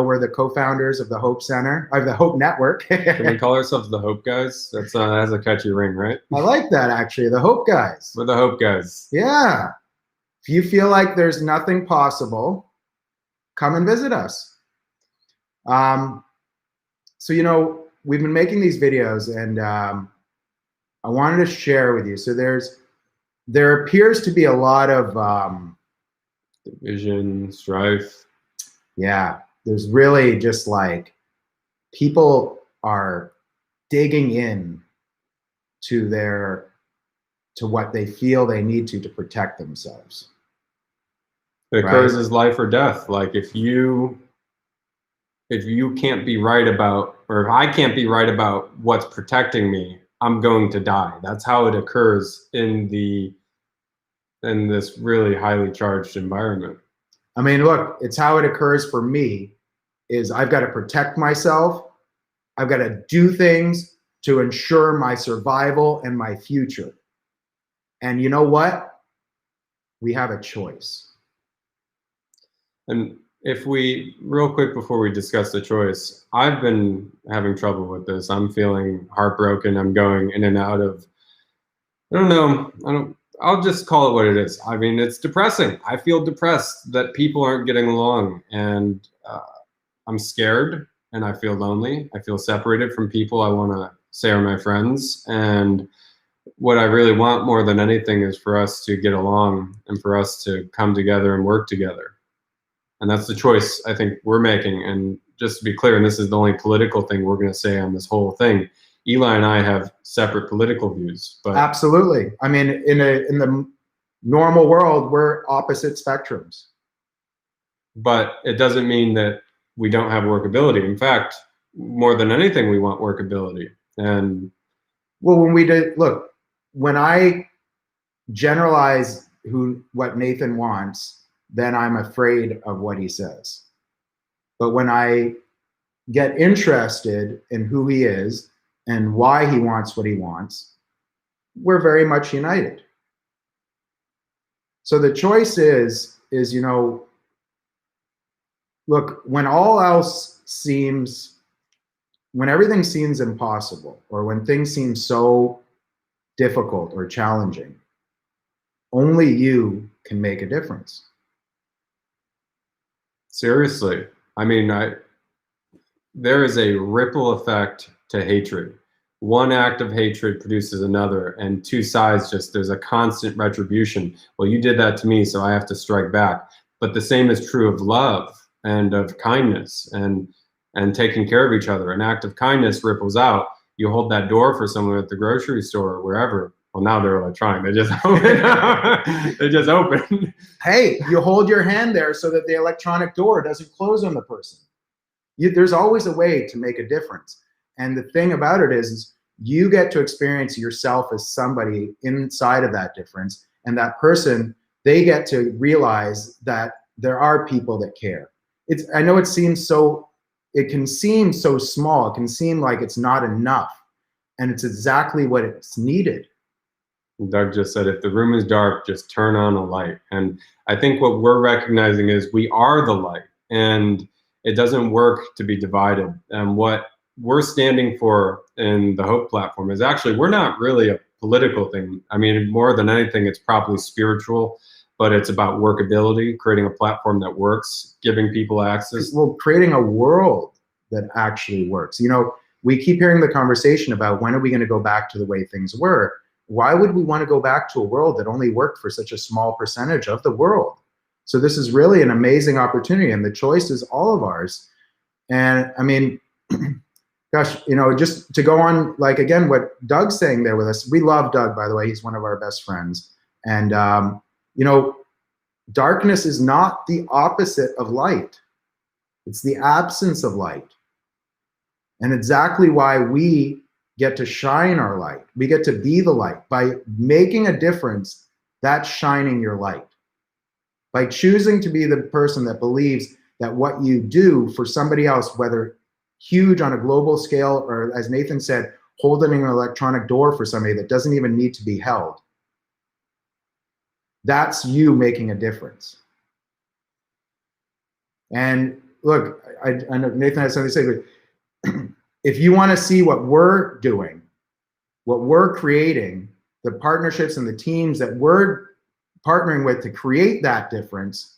We're the co-founders of the Hope Center, of the Hope Network. Can we call ourselves the Hope Guys? That's has a catchy ring, right? I like that, actually, the Hope Guys. We're the Hope Guys. Yeah. If you feel like there's nothing possible, come and visit us. So, we've been making these videos, and I wanted to share with you. So there appears to be a lot of division, strife. Yeah, there's really just like people are digging in to what they feel they need to protect themselves. It occurs as life or death. Like if you can't be right about, or if I can't be right about what's protecting me, I'm going to die. That's how it occurs in this really highly charged environment. I mean, look, it's how it occurs for me, is I've got to protect myself. I've got to do things to ensure my survival and my future. And you know what? We have a choice. And if we, real quick before we discuss the choice, I've been having trouble with this. I'm feeling heartbroken. I'm going in and out of, I don't know, I'll just call it what it is. I mean, it's depressing. I feel depressed that people aren't getting along, and I'm scared, and I feel lonely. I feel separated from people I want to say are my friends. And what I really want more than anything is for us to get along and for us to come together and work together. And that's the choice I think we're making. And just to be clear, and this is the only political thing we're going to say on this whole thing, Eli and I have separate political views. But absolutely. I mean, in the normal world, we're opposite spectrums. But it doesn't mean that we don't have workability. In fact, more than anything, we want workability. And well, when I generalize what Nathan wants, then I'm afraid of what he says. But when I get interested in who he is and why he wants what he wants, we're very much united. So the choice is, look, when everything seems impossible, or when things seem so difficult or challenging, only you can make a difference. Seriously. I mean, there is a ripple effect to hatred. One act of hatred produces another, and two sides there's a constant retribution. Well, you did that to me, so I have to strike back. But the same is true of love and of kindness and taking care of each other. An act of kindness ripples out. You hold that door for someone at the grocery store or wherever. Well, now they're electronic. They just open. They just open. Hey, you hold your hand there so that the electronic door doesn't close on the person. There's always a way to make a difference. And the thing about it is you get to experience yourself as somebody inside of that difference. And that person, they get to realize that there are people that care. I know it can seem so small. It can seem like it's not enough. And it's exactly what it's needed. Doug just said, if the room is dark, just turn on a light. And I think what we're recognizing is we are the light, and it doesn't work to be divided. And what we're standing for in the Hope platform is actually, we're not really a political thing. I mean, more than anything, it's probably spiritual, but it's about workability, creating a platform that works, giving people access. Well, creating a world that actually works. We keep hearing the conversation about when are we going to go back to the way things were. Why would we want to go back to a world that only worked for such a small percentage of the world? So this is really an amazing opportunity, and the choice is all of ours. And I mean, gosh, just to go on, like, again, what Doug's saying there with us, we love Doug, by the way, he's one of our best friends. And, darkness is not the opposite of light. It's the absence of light. And exactly why we get to shine our light. We get to be the light. By making a difference, that's shining your light. By choosing to be the person that believes that what you do for somebody else, whether huge on a global scale, or as Nathan said, holding an electronic door for somebody that doesn't even need to be held, that's you making a difference. And look, I know Nathan has something to say, but if you want to see what we're doing, what we're creating, the partnerships and the teams that we're partnering with to create that difference,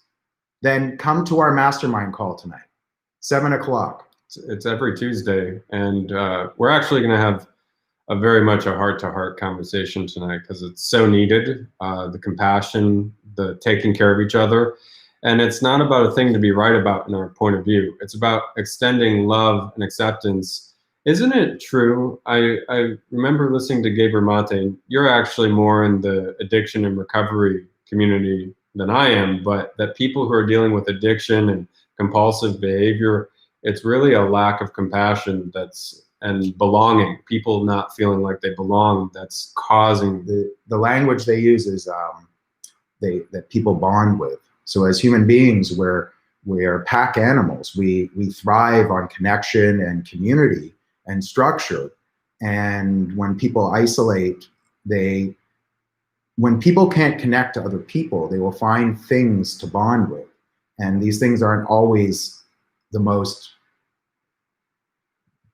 then come to our mastermind call tonight, 7:00. It's every Tuesday, and we're actually going to have a very much a heart-to-heart conversation tonight because it's so needed. The compassion, the taking care of each other, and it's not about a thing to be right about in our point of view. It's about extending love and acceptance. Isn't it true? I remember listening to Gabriel Mate. You're actually more in the addiction and recovery community than I am, but that people who are dealing with addiction and compulsive behavior, it's really a lack of compassion and belonging, people not feeling like they belong, that's causing the language they use is that people bond with. So as human beings, we are pack animals. We thrive on connection and community and structure. And when people isolate, when people can't connect to other people, they will find things to bond with. And these things aren't always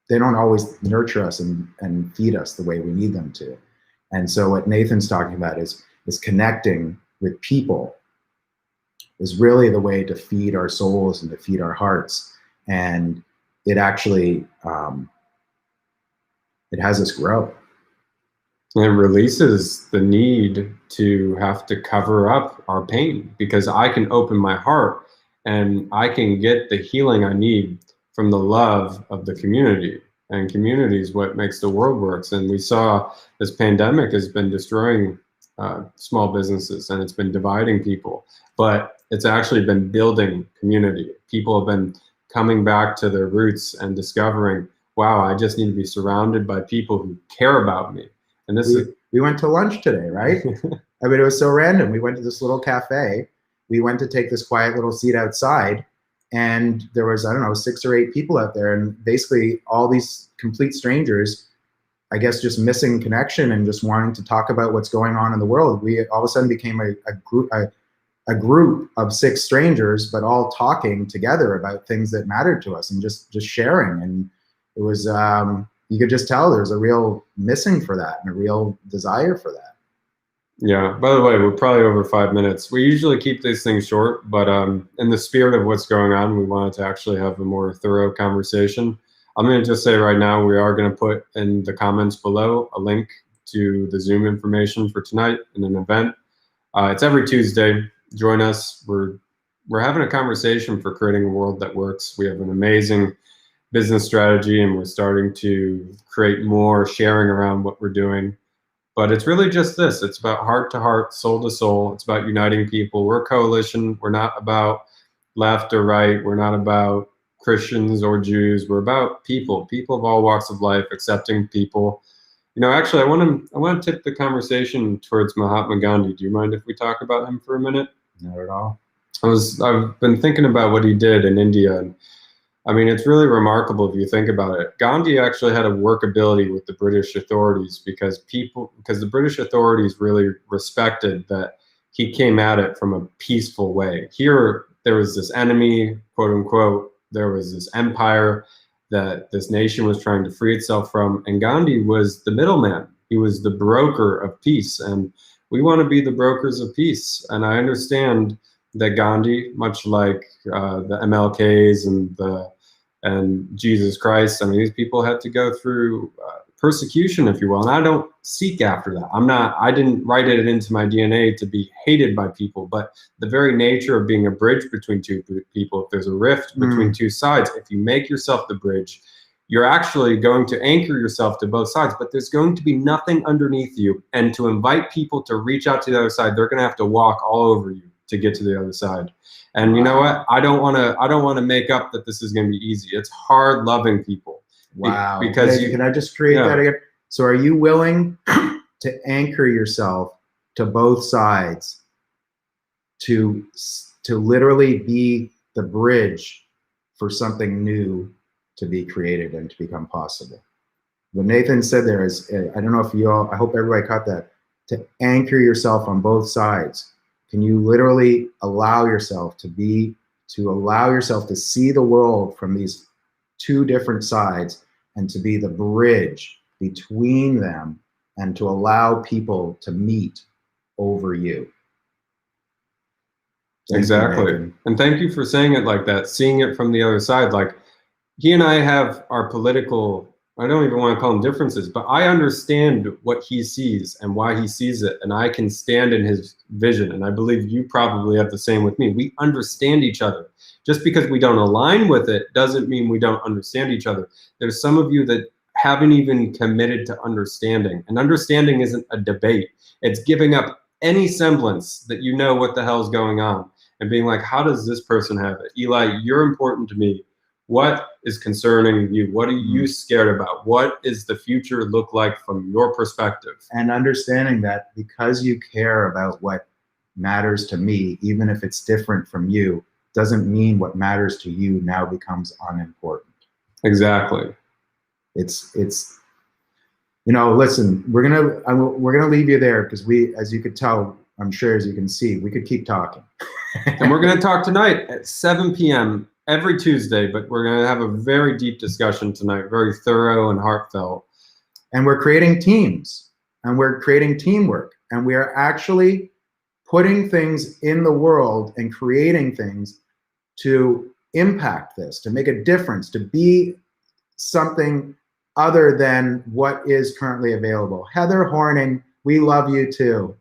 they don't always nurture us and feed us the way we need them to. And so what Nathan's talking about is connecting with people is really the way to feed our souls and to feed our hearts. And it actually, it has us grow. And it releases the need to have to cover up our pain, because I can open my heart and I can get the healing I need from the love of the community. And community is what makes the world works. And we saw this pandemic has been destroying small businesses, and it's been dividing people, but it's actually been building community. People have been coming back to their roots and discovering, wow, I just need to be surrounded by people who care about me. And we went to lunch today, right? I mean, it was so random. We went to this little cafe. We went to take this quiet little seat outside, and there was, I don't know, 6 or 8 people out there, and basically all these complete strangers, I guess, just missing connection and just wanting to talk about what's going on in the world. We all of a sudden became a group of 6 strangers, but all talking together about things that mattered to us and just sharing. And it was, you could just tell there's a real missing for that and a real desire for that. Yeah, by the way, we're probably over 5 minutes. We usually keep these things short, but in the spirit of what's going on, we wanted to actually have a more thorough conversation. I'm going to just say right now, we are going to put in the comments below a link to the Zoom information for tonight in an event. It's every Tuesday. Join us. We're having a conversation for creating a world that works. We have an amazing business strategy, and we're starting to create more sharing around what we're doing. But it's really just this. It's about heart to heart, soul to soul. It's about uniting people. We're a coalition. We're not about left or right. We're not about Christians or Jews. We're about people of all walks of life, accepting people. You know, actually, I want to tip the conversation towards Mahatma Gandhi. Do you mind if we talk about him for a minute? Not at all. I've been thinking about what he did in India, and I mean, it's really remarkable if you think about it. Gandhi actually had a workability with the British authorities because the British authorities really respected that he came at it from a peaceful way. Here, there was this enemy, quote unquote, there was this empire that this nation was trying to free itself from, and Gandhi was the middleman. He was the broker of peace, and we want to be the brokers of peace. And I understand that Gandhi, much like the MLKs and Jesus Christ, I mean, these people had to go through persecution, if you will. And I don't seek after that. I didn't write it into my DNA to be hated by people, but the very nature of being a bridge between two people, if there's a rift between two sides, if you make yourself the bridge, you're actually going to anchor yourself to both sides, but there's going to be nothing underneath you. And to invite people to reach out to the other side, they're going to have to walk all over you to get to the other side. And you know what? I don't want to make up that this is going to be easy. It's hard loving people. Wow. Because can I just create that again? So are you willing to anchor yourself to both sides to literally be the bridge for something new to be created and to become possible? What Nathan said there is, I don't know if you all, I hope everybody caught that, to anchor yourself on both sides. Can you literally allow yourself to to allow yourself to see the world from these two different sides and to be the bridge between them and to allow people to meet over you. Exactly. And thank you for saying it like that, seeing it from the other side. Like, he and I have our political, I don't even want to call them differences, but I understand what he sees and why he sees it. And I can stand in his vision. And I believe you probably have the same with me. We understand each other. Just because we don't align with it doesn't mean we don't understand each other. There's some of you that haven't even committed to understanding. And understanding isn't a debate. It's giving up any semblance that you know what the hell's going on and being like, how does this person have it? Eli, you're important to me. What is concerning you? What are you scared about? What is the future look like from your perspective? And understanding that because you care about what matters to me, even if it's different from you, doesn't mean what matters to you now becomes unimportant. Exactly. It's you know, listen, we're gonna leave you there because we, as you could tell, I'm sure as you can see, we could keep talking. And we're gonna talk tonight at 7 p.m. every Tuesday, but we're gonna have a very deep discussion tonight, very thorough and heartfelt. And we're creating teams, and we're creating teamwork, and we are actually putting things in the world and creating things to impact this, to make a difference, to be something other than what is currently available. Heather Horning, we love you too.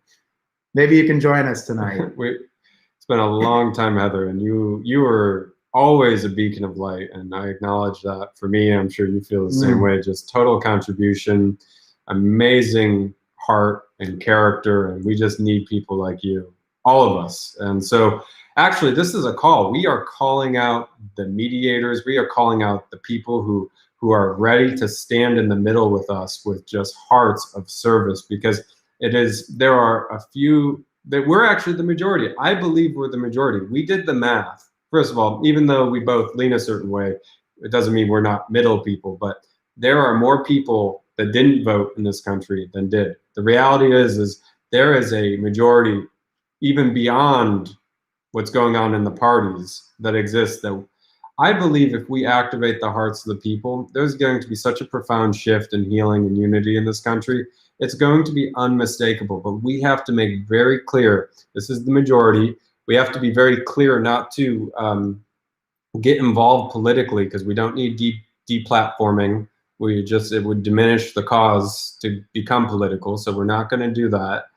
Maybe you can join us tonight. It's been a long time, Heather, and you were always a beacon of light, and I acknowledge that. For me, I'm sure you feel the same way. Just total contribution, amazing heart and character, and we just need people like you, all of us. And so actually, this is a call. We are calling out the mediators. We are calling out the people who are ready to stand in the middle with us with just hearts of service, because there are a few that we're actually the majority. I believe we're the majority. We did the math. First of all, even though we both lean a certain way, it doesn't mean we're not middle people, but there are more people that didn't vote in this country than did. The reality is there is a majority even beyond what's going on in the parties that exist, that I believe if we activate the hearts of the people, there's going to be such a profound shift in healing and unity in this country. It's going to be unmistakable, but we have to make very clear, this is the majority. We have to be very clear not to get involved politically, because we don't need deplatforming. It would diminish the cause to become political. So we're not going to do that,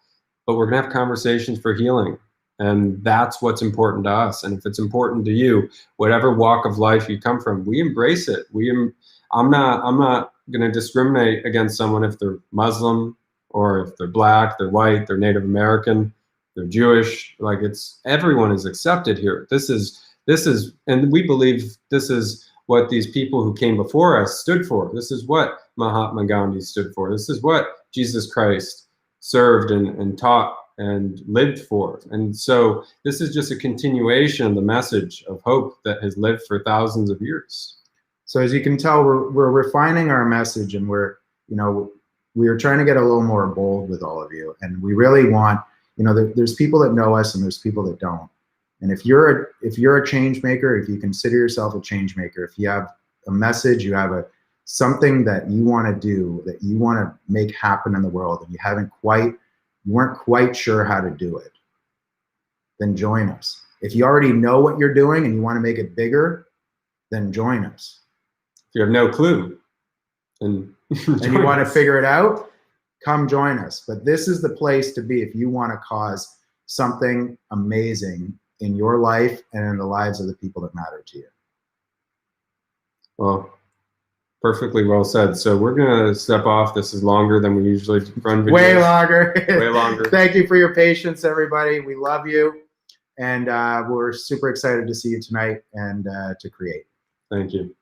but we're going to have conversations for healing. And that's what's important to us. And if it's important to you, whatever walk of life you come from, we embrace it. I'm not going to discriminate against someone if they're Muslim or if they're black, they're white, they're Native American, they're Jewish. Like, everyone is accepted here. This is, and we believe this is what these people who came before us stood for. This is what Mahatma Gandhi stood for. This is what Jesus Christ served and taught and lived for. And so this is just a continuation of the message of hope that has lived for thousands of years. So as you can tell, we're refining our message, and we're trying to get a little more bold with all of you. And we really want, there's people that know us and there's people that don't. And if you're a change maker, if you consider yourself a change maker, if you have a message, you have something that you want to do, that you want to make happen in the world, and you weren't quite sure how to do it, then join us. If you already know what you're doing and you want to make it bigger, then join us. If you have no clue, and you want to figure it out, come join us. But this is the place to be if you want to cause something amazing in your life and in the lives of the people that matter to you. Well, perfectly well said. So we're going to step off. This is longer than we usually run videos. Way longer. Way longer. Thank you for your patience, everybody. We love you. And we're super excited to see you tonight and to create. Thank you.